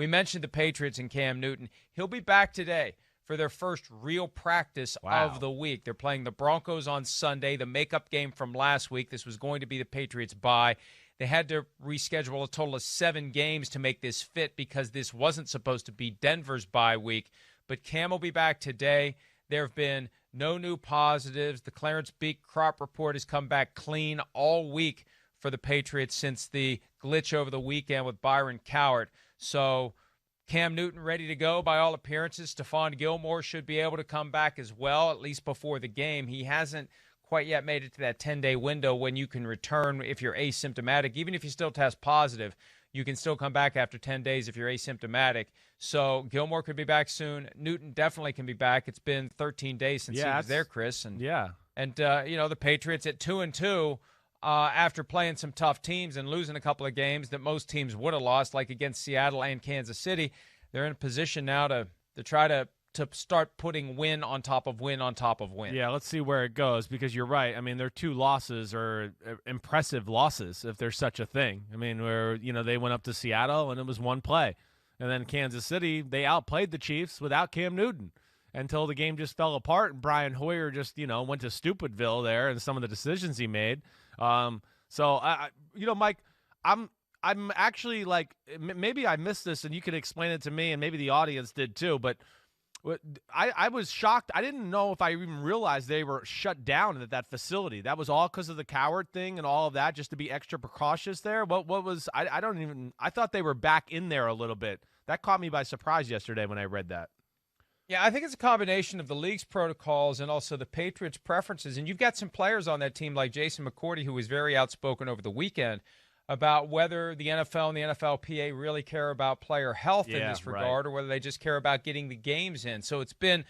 We mentioned the Patriots and Cam Newton. He'll be back today for their first real practice of the week. They're playing the Broncos on Sunday, the makeup game from last week. This was going to be the Patriots' bye. They had to reschedule a total of 7 games to make this fit because this wasn't supposed to be Denver's bye week. But Cam will be back today. There have been no new positives. The Clarence Beak crop report has come back clean all week for the Patriots since the glitch over the weekend with Byron Cowart. So Cam Newton ready to go by all appearances. Stephon Gilmore should be able to come back as well, at least before the game. He hasn't quite yet made it to that 10-day window when you can return if you're asymptomatic. Even if you still test positive, you can still come back after 10 days if you're asymptomatic. So Gilmore could be back soon. Newton definitely can be back. It's been 13 days since he was there, Chris. And the Patriots at 2-2, after playing some tough teams and losing a couple of games that most teams would have lost, like against Seattle and Kansas City, they're in a position now to try to start putting win on top of win on top of win. Yeah, let's see where it goes, because you're right. I mean, their 2 losses are impressive losses, if there's such a thing. I mean, where, they went up to Seattle and it was 1 play. And then Kansas City, they outplayed the Chiefs without Cam Newton until the game just fell apart and Brian Hoyer just, went to Stupidville there and some of the decisions he made. Mike, I'm actually like, maybe I missed this and you could explain it to me, and maybe the audience did too, but I was shocked. I didn't know if I even realized they were shut down at that facility. That was all because of the Coward thing and all of that, just to be extra precautious there. What was – I thought they were back in there a little bit. That caught me by surprise yesterday when I read that. Yeah, I think it's a combination of the league's protocols and also the Patriots' preferences. And you've got some players on that team like Jason McCourty, who was very outspoken over the weekend about whether the NFL and the NFLPA really care about player health in this regard, or whether they just care about getting the games in. So it's been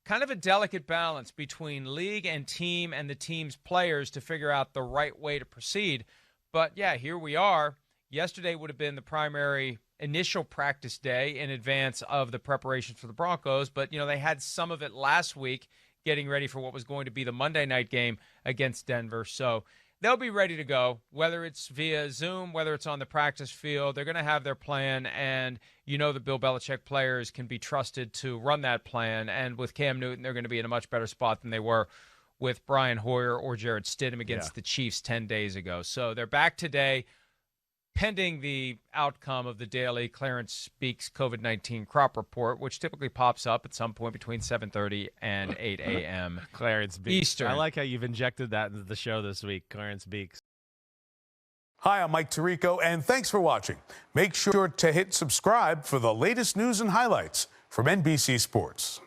kind of a delicate balance between league and team and the team's players to figure out the right way to proceed. But, yeah, here we are. Yesterday would have been the primary initial practice day in advance of the preparations for the Broncos, but, they had some of it last week getting ready for what was going to be the Monday night game against Denver. So they'll be ready to go, whether it's via Zoom, whether it's on the practice field. They're going to have their plan, and the Bill Belichick players can be trusted to run that plan. And with Cam Newton, they're going to be in a much better spot than they were with Brian Hoyer or Jarrett Stidham against the Chiefs 10 days ago. So they're back today, pending the outcome of the daily Clarence Speaks COVID-19 crop report, which typically pops up at some point between 7:30 and 8 a.m. Clarence Speaks. Eastern. I like how you've injected that into the show this week, Clarence Speaks. Hi, I'm Mike Tirico, and thanks for watching. Make sure to hit subscribe for the latest news and highlights from NBC Sports.